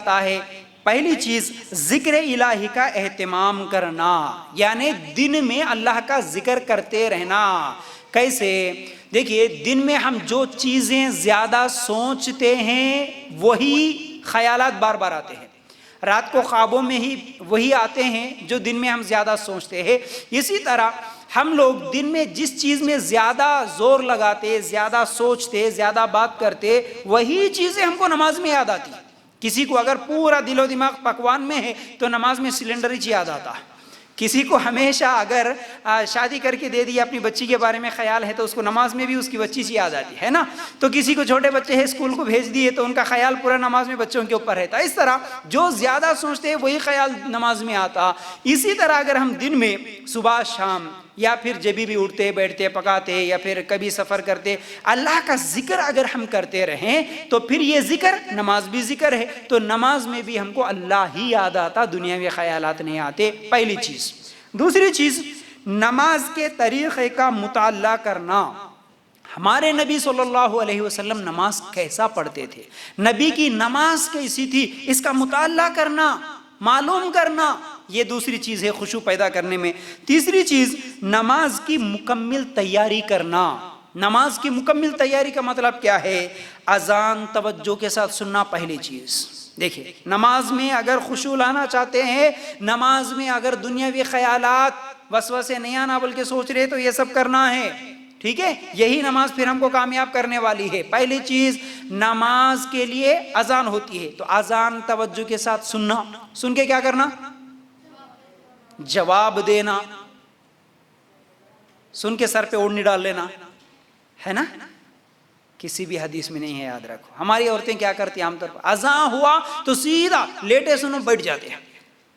آتا ہے، پہلی چیز ذکر الہی کا اہتمام کرنا، یعنی دن میں اللہ کا ذکر کرتے رہنا۔ کیسے؟ دیکھیے، دن میں ہم جو چیزیں زیادہ سوچتے ہیں وہی خیالات بار بار آتے ہیں، رات کو خوابوں میں ہی وہی آتے ہیں جو دن میں ہم زیادہ سوچتے ہیں۔ اسی طرح ہم لوگ دن میں جس چیز میں زیادہ زور لگاتے، زیادہ سوچتے، زیادہ بات کرتے، وہی چیزیں ہم کو نماز میں یاد آتی۔ کسی کو اگر پورا دل و دماغ پکوان میں ہے تو نماز میں سلنڈر ہی یاد آتا ہے۔ کسی کو ہمیشہ اگر شادی کر کے دے دی، اپنی بچی کے بارے میں خیال ہے تو اس کو نماز میں بھی اس کی بچی سے یاد آتی ہے نا۔ تو کسی کو چھوٹے بچے ہیں اسکول کو بھیج دیے تو ان کا خیال پورا نماز میں بچوں کے اوپر رہتا ہے۔ اس طرح جو زیادہ سوچتے ہیں وہی خیال نماز میں آتا۔ اسی طرح اگر ہم دن میں صبح شام یا پھر جبھی بھی اٹھتے بیٹھتے پکاتے یا پھر کبھی سفر کرتے اللہ کا ذکر اگر ہم کرتے رہیں تو پھر یہ ذکر نماز بھی ذکر ہے، تو نماز میں بھی ہم کو اللہ ہی یاد آتا، دنیاوی خیالات نہیں آتے، پہلی چیز۔ دوسری چیز، نماز کے طریقے کا مطالعہ کرنا۔ ہمارے نبی صلی اللہ علیہ وسلم نماز کیسا پڑھتے تھے، نبی کی نماز کیسی تھی، اس کا مطالعہ کرنا، معلوم کرنا، یہ دوسری چیز ہے خشوع پیدا کرنے میں۔ تیسری چیز، نماز کی مکمل تیاری کرنا۔ نماز کی مکمل تیاری کا مطلب کیا ہے؟ اذان توجہ کے ساتھ سننا، پہلی چیز۔ دیکھیں، نماز میں اگر خشوع لانا چاہتے ہیں، نماز میں اگر دنیاوی خیالات وسوسے نہیں آنا بلکہ سوچ رہے تو یہ سب کرنا ہے، ٹھیک ہے؟ یہی نماز پھر ہم کو کامیاب کرنے والی ہے۔ پہلی چیز، نماز کے لیے اذان ہوتی ہے تو اذان توجہ کے ساتھ سننا، سن کے کیا کرنا؟ جواب دینا، سن کے سر پہ اوڑھنی ڈال لینا، ہے نا؟ کسی بھی حدیث میں نہیں ہے، یاد رکھو۔ ہماری عورتیں کیا کرتی ہیں عام طور پر، اذان ہوا تو سیدھا لیٹے سنو بیٹھ جاتے ہیں،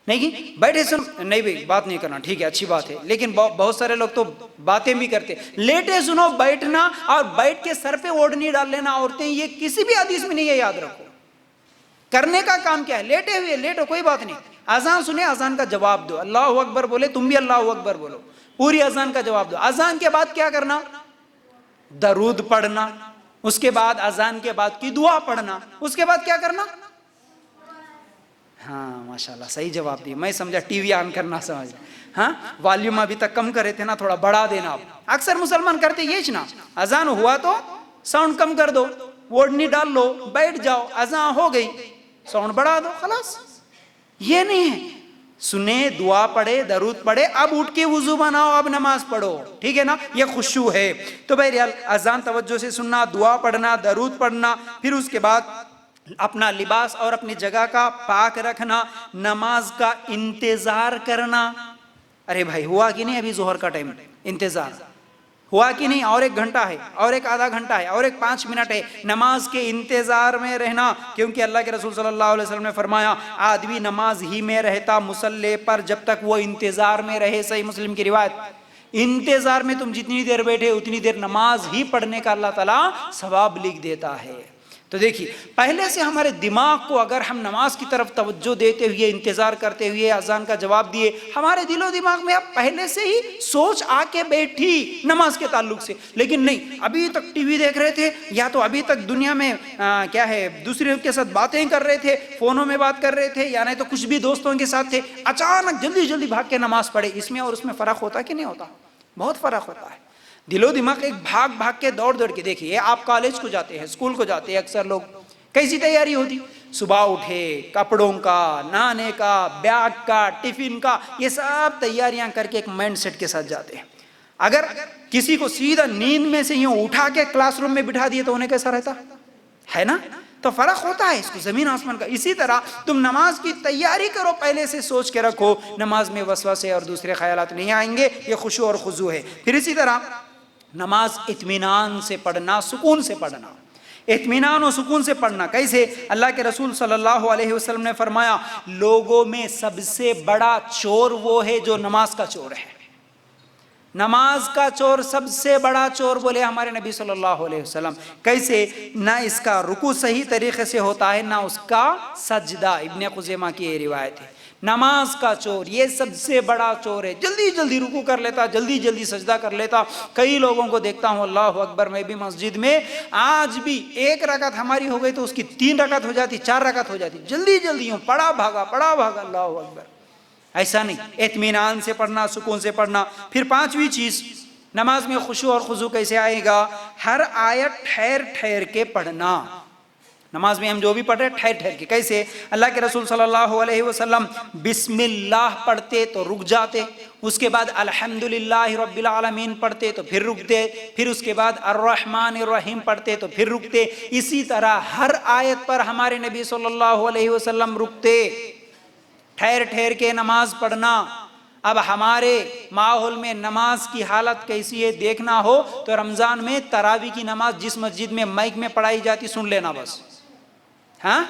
نہیں بیٹھے سنو، نہیں بھائی بات نہیں کرنا، ٹھیک ہے اچھی بات ہے، لیکن بہت سارے لوگ تو باتیں بھی کرتے، لیٹے سنو بیٹھنا اور بیٹھ کے سر پہ اوڑھنی ڈال لینا عورتیں، یہ کسی بھی حدیث میں نہیں ہے، یاد رکھو۔ کرنے کا کام کیا ہے؟ لیٹے ہوئے لیٹو، کوئی بات نہیں، اذان سنے اذان کا جواب دو، اللہ اکبر بولے تم بھی اللہ اکبر بولو، پوری اذان کا جواب دو۔ اذان کے بعد کیا کرنا؟ درود پڑھنا، اس کے بعد اذان کے بعد کی دعا پڑھنا، اس کے بعد کیا کرنا؟ ہاں ماشاءاللہ صحیح جواب دی، میں سمجھا ٹی وی آن کرنا سمجھ، ہاں والیوم ابھی تک کم کرے تھے نا، تھوڑا بڑھا دینا۔ اکثر مسلمان کرتے یہ نا، اذان ہوا تو ساؤنڈ کم کر دو، اوڑھنی ڈال لو، بیٹھ جاؤ، اذان ہو گئی ساؤنڈ بڑھا دو، خلاص۔ یہ نہیں ہے، سنے دعا پڑھے درود پڑھے، اب اٹھ کے وضو بناؤ، اب نماز پڑھو، ٹھیک ہے نا؟ یہ خشوع ہے۔ تو بہرحال اذان توجہ سے سننا، دعا پڑھنا، درود پڑھنا، پھر اس کے بعد اپنا لباس اور اپنی جگہ کا پاک رکھنا، نماز کا انتظار کرنا۔ ارے بھائی ہوا کہ نہیں ابھی ظہر کا ٹائم، انتظار ہوا کہ نہیں، اور 1 گھنٹہ ہے، اور 1 آدھا گھنٹہ ہے، اور 5 منٹ ہے، نماز کے انتظار میں رہنا، کیونکہ اللہ کے رسول صلی اللہ علیہ وسلم نے فرمایا آدمی نماز ہی میں رہتا مصلی پر جب تک وہ انتظار میں رہے، صحیح مسلم کی روایت۔ انتظار میں تم جتنی دیر بیٹھے اتنی دیر نماز ہی پڑھنے کا اللہ تعالیٰ ثواب لکھ دیتا ہے۔ تو دیکھیے، پہلے سے ہمارے دماغ کو اگر ہم نماز کی طرف توجہ دیتے ہوئے، انتظار کرتے ہوئے، اذان کا جواب دیے، ہمارے دل و دماغ میں اب پہلے سے ہی سوچ آ کے بیٹھی نماز کے تعلق سے۔ لیکن نہیں، ابھی تک ٹی وی دیکھ رہے تھے، یا تو ابھی تک دنیا میں کیا ہے دوسرے کے ساتھ باتیں کر رہے تھے، فونوں میں بات کر رہے تھے، یا نہیں تو کچھ بھی دوستوں کے ساتھ تھے، اچانک جلدی جلدی بھاگ کے نماز پڑھے۔ اس میں اور اس میں فرق ہوتا کہ نہیں ہوتا؟ بہت فرق ہوتا ہے۔ دل و دماغ ایک بھاگ بھاگ کے دوڑ کے دیکھیے، آپ کالج کو جاتے ہیں، اسکول کو جاتے ہیں، اکثر لوگ کیسی تیاری ہوتی؟ صبح اٹھے، کپڑوں کا، نہانے کا، بیگ کا، ٹفن کا، یہ سب تیاریاں کر کے ایک مائنڈ سیٹ کے ساتھ جاتے ہیں۔ اگر کسی کو سیدھا نیند میں سے یوں اٹھا کے کلاس روم میں بٹھا دیے تو انہیں کیسا رہتا ہے نا؟ تو فرق ہوتا ہے اس کو زمین آسمان کا۔ اسی طرح تم نماز کی تیاری کرو، پہلے سے سوچ کے رکھو، نماز میں وسوسے اور دوسرے خیالات نہیں آئیں گے، یہ خشوع اور خضوع ہے۔ پھر اسی طرح نماز اطمینان سے پڑھنا، سکون سے پڑھنا، اطمینان و سکون سے پڑھنا۔ کیسے؟ اللہ کے رسول صلی اللہ علیہ وسلم نے فرمایا لوگوں میں سب سے بڑا چور وہ ہے جو نماز کا چور ہے۔ نماز کا چور سب سے بڑا چور بولے ہمارے نبی صلی اللہ علیہ وسلم. کیسے؟ نہ اس کا رکوع صحیح طریقے سے ہوتا ہے نہ اس کا سجدہ. ابن خزیمہ کی یہ روایت ہے. نماز کا چور یہ سب سے بڑا چور ہے. جلدی جلدی رکوع کر لیتا, جلدی جلدی سجدہ کر لیتا. کئی لوگوں کو دیکھتا ہوں, اللہ اکبر, میں بھی مسجد میں آج بھی ایک رکعت ہماری ہو گئی تو اس کی 3 رکعت ہو جاتی, 4 رکعت ہو جاتی, جلدی جلدی ہوں, پڑا بھاگا, اللہ اکبر. ایسا نہیں, اطمینان سے پڑھنا, سکون سے پڑھنا. پھر 5ویں چیز, نماز میں خشوع اور خضوع کیسے آئے گا؟ ہر آیت ٹھہر ٹھہر کے پڑھنا. نماز میں ہم جو بھی پڑھ رہے ہیں ٹھہر ٹھہر کے. کیسے؟ اللہ کے رسول صلی اللہ علیہ وسلم بسم اللہ پڑھتے تو رک جاتے, اس کے بعد الحمدللہ رب العالمین پڑھتے تو پھر رکتے, پھر اس کے بعد الرحمن الرحیم پڑھتے تو پھر رکتے. اسی طرح ہر آیت پر ہمارے نبی صلی اللہ علیہ وسلم رکتے. ٹھہر ٹھہر کے نماز پڑھنا. اب ہمارے ماحول میں نماز کی حالت کیسی ہے دیکھنا ہو تو رمضان میں تراویح کی نماز جس مسجد میں مائک میں پڑھائی جاتی سن لینا بس. ہاں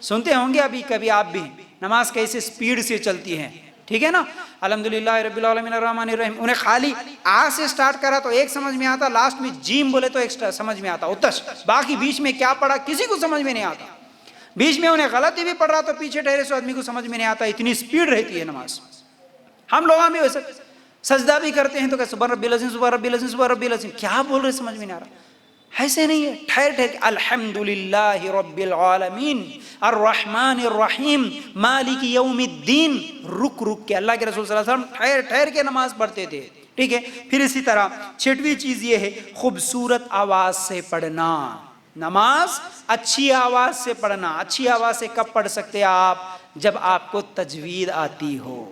سنتے ہوں گے ابھی کبھی آپ بھی, نماز کیسے سپیڈ سے چلتی ہے. ٹھیک ہے نا, الحمدللہ رب العالمین الرحمن الرحیم. انہیں خالی آ سے سٹارٹ کرا تو ایک سمجھ میں آتا, لاسٹ میں جیم بولے تو ایک سمجھ میں آتا, اتش. باقی بیچ میں کیا پڑھا کسی کو سمجھ میں نہیں آتا. بیچ میں انہیں غلطی بھی پڑھ رہا تو پیچھے ٹھہرے سو آدمی کو سمجھ میں نہیں آتا, اتنی سپیڈ رہتی ہے نماز. ہم لوگ میں ویسے سجدہ بھی کرتے ہیں تو کہ سبحان ربی العظیم, سبحان ربی العظیم, سبحان ربی العظیم, کیا بول رہے سمجھ میں نہیں آ رہا. ایسے نہیں ہے, ٹھہر ٹھہر کے الحمدللہ رب العالمین الرحمن الرحیم مالک یوم الدین, رک رک کے. اللہ کے رسول صلی اللہ علیہ وسلم ٹھہر ٹھہر کے نماز پڑھتے تھے. ٹھیک ہے. پھر اسی طرح 6ویں چیز یہ ہے خوبصورت آواز سے پڑھنا. نماز اچھی آواز سے پڑھنا. اچھی آواز سے کب پڑھ سکتے آپ؟ جب آپ کو تجوید آتی ہو.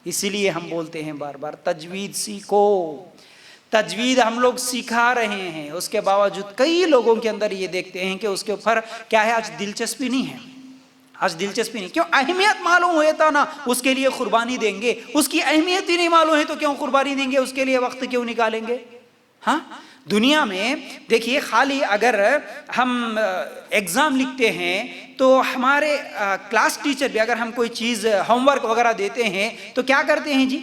اسی لیے ہم بولتے ہیں بار بار تجوید سیکھو. تجوید ہم لوگ سکھا رہے ہیں, اس کے باوجود کئی لوگوں کے اندر یہ دیکھتے ہیں کہ اس کے اوپر کیا ہے, آج دلچسپی نہیں ہے. آج دلچسپی نہیں. کیوں؟ اہمیت معلوم ہوتا نا اس کے لیے قربانی دیں گے. اس کی اہمیت ہی نہیں معلوم ہے تو کیوں قربانی دیں گے, اس کے لیے وقت کیوں نکالیں گے. ہاں دنیا میں دیکھیے, خالی اگر ہم ایگزام لکھتے ہیں تو ہمارے کلاس ٹیچر بھی اگر ہم کوئی چیز ہوم ورک وغیرہ دیتے ہیں تو کیا کرتے ہیں جی,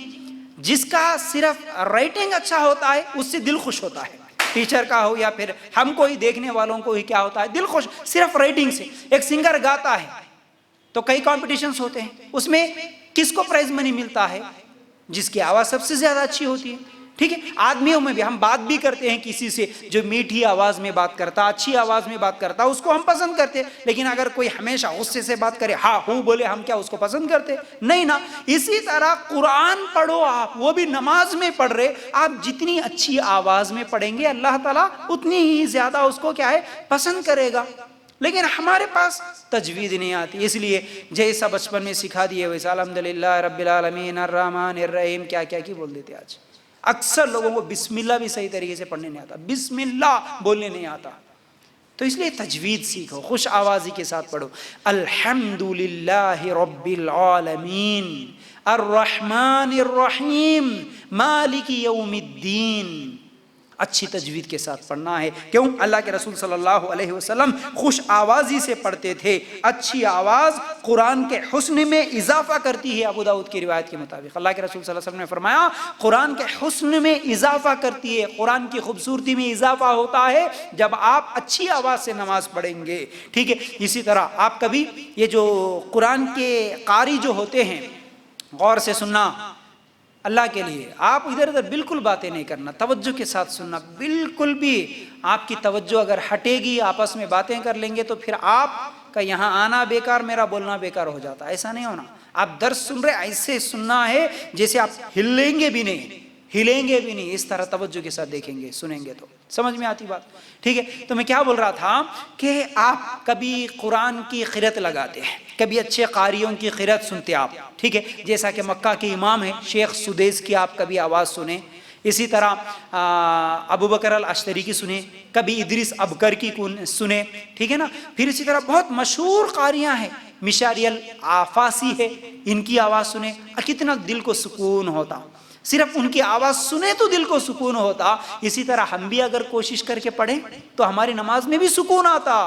جس کا صرف رائٹنگ اچھا ہوتا ہے اس سے دل خوش ہوتا ہے. ٹیچر کا ہو یا پھر ہم کو ہی دیکھنے والوں کو ہی کیا ہوتا ہے, دل خوش صرف رائٹنگ سے. ایک سنگر گاتا ہے تو کئی کمپٹیشنز ہوتے ہیں, اس میں کس کو پرائز منی ملتا ہے؟ جس کی آواز سب سے زیادہ اچھی ہوتی ہے. ٹھیک ہے. آدمیوں میں بھی ہم بات بھی کرتے ہیں کسی سے جو میٹھی آواز میں بات کرتا, اچھی آواز میں بات کرتا, اس کو ہم پسند کرتے. لیکن اگر کوئی ہمیشہ غصے سے بات کرے, ہاں ہوں بولے, ہم کیا اس کو پسند کرتے؟ نہیں نا. اسی طرح قرآن پڑھو آپ, وہ بھی نماز میں پڑھ رہے, آپ جتنی اچھی آواز میں پڑھیں گے اللہ تعالیٰ اتنی ہی زیادہ اس کو کیا ہے پسند کرے گا. لیکن ہمارے پاس تجوید نہیں آتی, اس لیے جیسا بچپن میں سکھا دیے ویسا الحمدللہ رب العالمین الرحمن الرحیم کیا کیا کی بول دیتے. آج اکثر لوگوں کو بسم اللہ بھی صحیح طریقے سے پڑھنے نہیں آتا, بسم اللہ بولنے نہیں آتا. تو اس لیے تجوید سیکھو, خوش آوازی کے ساتھ پڑھو. الحمدللہ رب العالمین الرحمن الرحیم مالک یوم الدین. اچھی تجوید کے ساتھ پڑھنا ہے. کیوں؟ اللہ کے رسول صلی اللہ علیہ وسلم خوش آوازی سے پڑھتے تھے. اچھی آواز قرآن کے حسن میں اضافہ کرتی ہے. ابو داؤد کی روایت کے مطابق اللہ کے رسول صلی اللہ علیہ وسلم نے فرمایا قرآن کے حسن میں اضافہ کرتی ہے, قرآن کی خوبصورتی میں اضافہ ہوتا ہے جب آپ اچھی آواز سے نماز پڑھیں گے. ٹھیک ہے. اسی طرح آپ کبھی یہ جو قرآن کے قاری جو ہوتے ہیں, غور سے سننا اللہ کے لیے, آپ ادھر ادھر بالکل باتیں نہیں کرنا, توجہ کے ساتھ سننا. بالکل بھی آپ کی توجہ اگر ہٹے گی, آپس میں باتیں کر لیں گے تو پھر آپ کا یہاں آنا بیکار, میرا بولنا بیکار ہو جاتا. ایسا نہیں ہونا. آپ درس سن رہے, ایسے سننا ہے جیسے آپ ہلیں گے بھی نہیں, ہلیں گے بھی نہیں, اس طرح توجہ کے ساتھ دیکھیں گے, سنیں گے. تو سمجھ میں آتی بات. ٹھیک ہے. تو میں کیا بول رہا تھا کہ آپ کبھی قرآن کی قرأت لگاتے ہیں, کبھی اچھے قاریوں کی قرأت سنتے آپ. ٹھیک ہے. جیسا کہ مکہ کے امام ہیں شیخ سدیس کی آپ کبھی آواز سنیں. اسی طرح ابو بکر الاشتری کی سنیں, کبھی ادریس ابکر کی سنیں. ٹھیک ہے نا. پھر اسی طرح بہت مشہور قاریاں ہیں, مشاری العفاسی ہے, ان کی آواز سنیں. کتنا دل کو سکون ہوتا, صرف ان کی آواز سنے تو دل کو سکون ہوتا. اسی طرح ہم بھی اگر کوشش کر کے پڑھیں تو ہماری نماز میں بھی سکون آتا,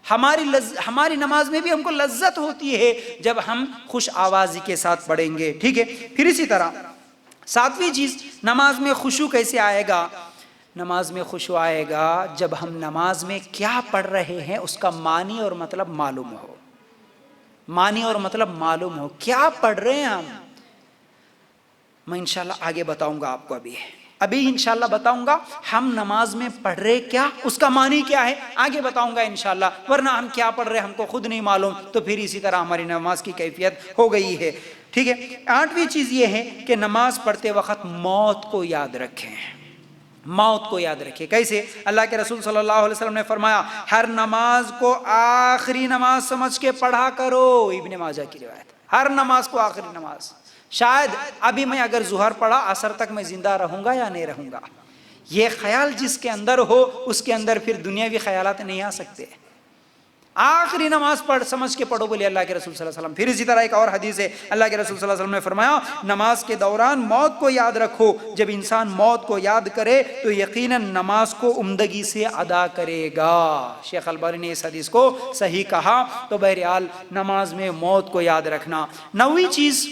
ہماری نماز میں بھی ہم کو لذت ہوتی ہے جب ہم خوش آوازی کے ساتھ پڑھیں گے. ٹھیک ہے. پھر اسی طرح ساتویں چیز، نماز میں خشوع کیسے آئے گا؟ نماز میں خشوع آئے گا جب ہم نماز میں کیا پڑھ رہے ہیں اس کا معنی اور مطلب معلوم ہو. معنی اور مطلب معلوم ہو کیا پڑھ رہے ہیں ہم. میں انشاءاللہ آگے بتاؤں گا آپ کو، ابھی انشاءاللہ بتاؤں گا ہم نماز میں پڑھ رہے کیا، اس کا معنی کیا ہے، آگے بتاؤں گا انشاءاللہ. ورنہ ہم کیا پڑھ رہے ہم کو خود نہیں معلوم، تو پھر اسی طرح ہماری نماز کی کیفیت ہو گئی ہے. ٹھیک ہے. آٹھویں چیز یہ ہے کہ نماز پڑھتے وقت موت کو یاد رکھیں. موت کو یاد رکھیں. کیسے؟ اللہ کے رسول صلی اللہ علیہ وسلم نے فرمایا ہر نماز کو آخری نماز سمجھ کے پڑھا کرو. ابن ماجہ کی روایت. ہر نماز کو آخری نماز. شاید ابھی میں اگر ظہر پڑھا عصر تک میں زندہ رہوں گا یا نہیں رہوں گا، یہ خیال جس کے اندر ہو اس کے اندر پھر دنیاوی خیالات نہیں آ سکتے. آخری نماز پڑھ سمجھ کے پڑھو بولے اللہ کے رسول صلی اللہ علیہ وسلم. پھر اسی طرح ایک اور حدیث ہے، اللہ کے رسول صلی اللہ علیہ وسلم نے فرمایا نماز کے دوران موت کو یاد رکھو. جب انسان موت کو یاد کرے تو یقیناً نماز کو عمدگی سے ادا کرے گا. شیخ البانی نے اس حدیث کو صحیح کہا. تو بہرحال نماز میں موت کو یاد رکھنا. نویں چیز،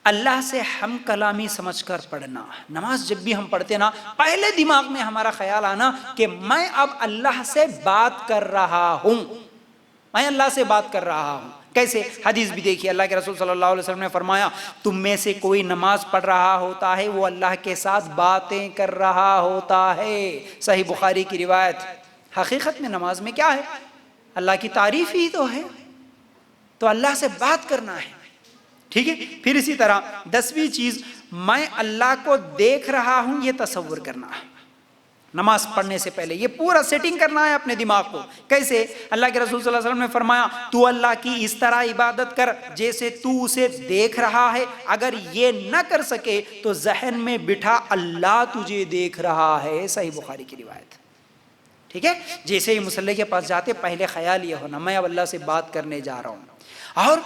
اللہ سے ہم کلامی سمجھ کر پڑھنا. نماز جب بھی ہم پڑھتے نا، پہلے دماغ میں ہمارا خیال آنا کہ میں اب اللہ سے بات کر رہا ہوں، میں اللہ سے بات کر رہا ہوں. کیسے؟ حدیث بھی دیکھیے، اللہ کے رسول صلی اللہ علیہ وسلم نے فرمایا تم میں سے کوئی نماز پڑھ رہا ہوتا ہے وہ اللہ کے ساتھ باتیں کر رہا ہوتا ہے. صحیح بخاری کی روایت. حقیقت میں نماز میں کیا ہے؟ اللہ کی تعریف ہی تو ہے، تو اللہ سے بات کرنا ہے. ٹھیک ہے. پھر اسی طرح 10ویں چیز، میں اللہ کو دیکھ رہا ہوں یہ تصور کرنا ہے. نماز پڑھنے سے پہلے یہ پورا سیٹنگ کرنا ہے اپنے دماغ کو. کیسے؟ اللہ کے رسول صلی اللہ علیہ وسلم نے فرمایا تو اللہ کی اس طرح عبادت کر جیسے تو اسے دیکھ رہا ہے. اگر یہ نہ کر سکے تو ذہن میں بٹھا اللہ تجھے دیکھ رہا ہے. صحیح بخاری کی روایت. ٹھیک ہے. جیسے ہی مصلی کے پاس جاتے پہلے خیال یہ ہونا میں اب اللہ سے بات کرنے جا رہا ہوں اور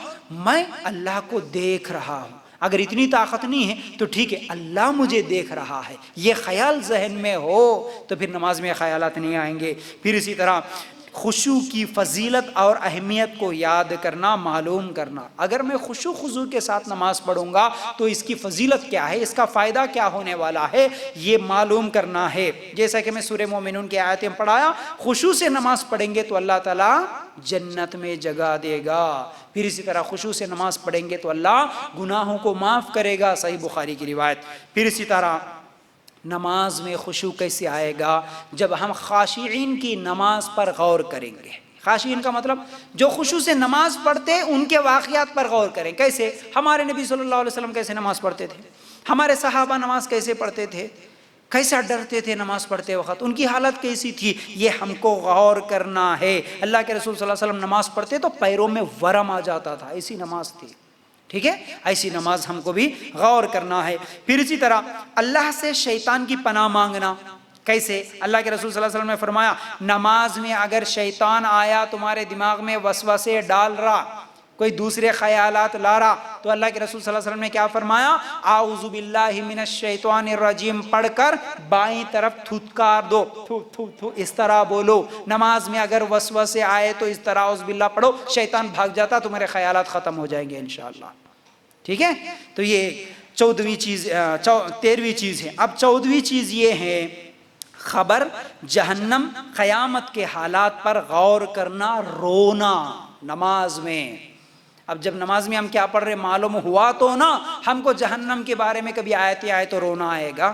میں اللہ کو دیکھ رہا ہوں. اگر اتنی طاقت نہیں ہے تو ٹھیک ہے اللہ مجھے دیکھ رہا ہے، یہ خیال ذہن میں ہو تو پھر نماز میں خیالات نہیں آئیں گے. پھر اسی طرح خشوع کی فضیلت اور اہمیت کو یاد کرنا، معلوم کرنا. اگر میں خشوع خضوع کے ساتھ نماز پڑھوں گا تو اس کی فضیلت کیا ہے، اس کا فائدہ کیا ہونے والا ہے، یہ معلوم کرنا ہے. جیسا کہ میں سورہ مومنون کی آیتیں پڑھایا، خشوع سے نماز پڑھیں گے تو اللہ تعالیٰ جنت میں جگہ دے گا. پھر اسی طرح خشوع سے نماز پڑھیں گے تو اللہ گناہوں کو معاف کرے گا. صحیح بخاری کی روایت. پھر اسی طرح نماز میں خشوع کیسے آئے گا؟ جب ہم خاشعین کی نماز پر غور کریں گے. خاشعین کا مطلب جو خشوع سے نماز پڑھتے ان کے واقعات پر غور کریں. کیسے؟ ہمارے نبی صلی اللہ علیہ وسلم کیسے نماز پڑھتے تھے، ہمارے صحابہ نماز کیسے پڑھتے تھے، کیسا ڈرتے تھے نماز پڑھتے وقت، ان کی حالت کیسی تھی، یہ ہم کو غور کرنا ہے. اللہ کے رسول صلی اللہ علیہ وسلم نماز پڑھتے تو پیروں میں ورم آ جاتا تھا، ایسی نماز تھی. ٹھیک ہے. ایسی نماز ہم کو بھی غور کرنا ہے. پھر اسی طرح اللہ سے شیطان کی پناہ مانگنا. کیسے؟ اللہ کے رسول صلی اللہ علیہ وسلم نے فرمایا نماز میں اگر شیطان آیا تمہارے دماغ میں وسوسے ڈال رہا، کوئی دوسرے خیالات لا رہا، تو اللہ کے رسول صلی اللہ علیہ وسلم نے کیا فرمایا اعوذ باللہ من الشیطان الرجیم پڑھ کر بائیں طرف تھتکار دو، تھو تھو تھو اس طرح بولو. نماز میں اگر وسوسے آئے تو اس طرح اعوذ باللہ پڑھو، شیطان بھاگ جاتا، تمہارے خیالات ختم ہو جائیں گے انشاءاللہ. ٹھیک ہے. تو یہ 13ویں چیز ہے. اب 14ویں چیز یہ ہے خبر جہنم قیامت کے حالات پر غور کرنا، رونا نماز میں. اب جب نماز میں ہم کیا پڑھ رہے معلوم ہوا تو نا ہم کو جہنم کے بارے میں کبھی آیتیں آئے تو رونا آئے گا.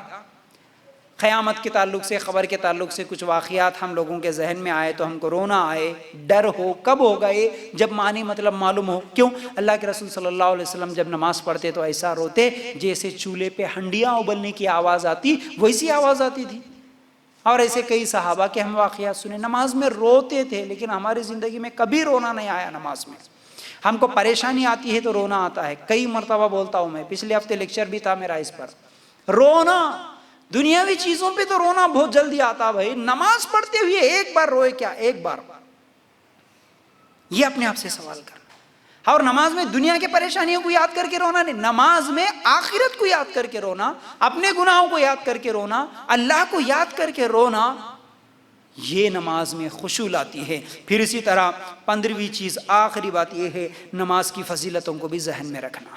قیامت کے تعلق سے، خبر کے تعلق سے کچھ واقعات ہم لوگوں کے ذہن میں آئے تو ہم کو رونا آئے. ڈر ہو کب ہوگا یہ؟ جب معنی مطلب معلوم ہو. کیوں؟ اللہ کے رسول صلی اللہ علیہ وسلم جب نماز پڑھتے تو ایسا روتے جیسے چولہے پہ ہنڈیاں ابلنے کی آواز آتی، ویسی آواز آتی تھی. اور ایسے کئی صحابہ کے ہم واقعات سنے نماز میں روتے تھے، لیکن ہماری زندگی میں کبھی رونا نہیں آیا. نماز میں ہم کو پریشانی آتی ہے تو رونا آتا ہے. کئی مرتبہ بولتا ہوں میں، پچھلے ہفتے لیکچر بھی تھا میرا اس پر. رونا دنیاوی چیزوں پہ تو رونا بہت جلدی آتا بھائی، نماز پڑھتے ہوئے ایک بار روئے کیا؟ ایک بار. یہ اپنے آپ سے سوال کرنا. اور نماز میں دنیا کے پریشانیوں کو یاد کر کے رونا نہیں، نماز میں آخرت کو یاد کر کے رونا، اپنے گناہوں کو یاد کر کے رونا، اللہ کو یاد کر کے رونا، یہ نماز میں خشوع لاتی ہے. پھر اسی طرح 15ویں چیز آخری بات یہ ہے نماز کی فضیلتوں کو بھی ذہن میں رکھنا.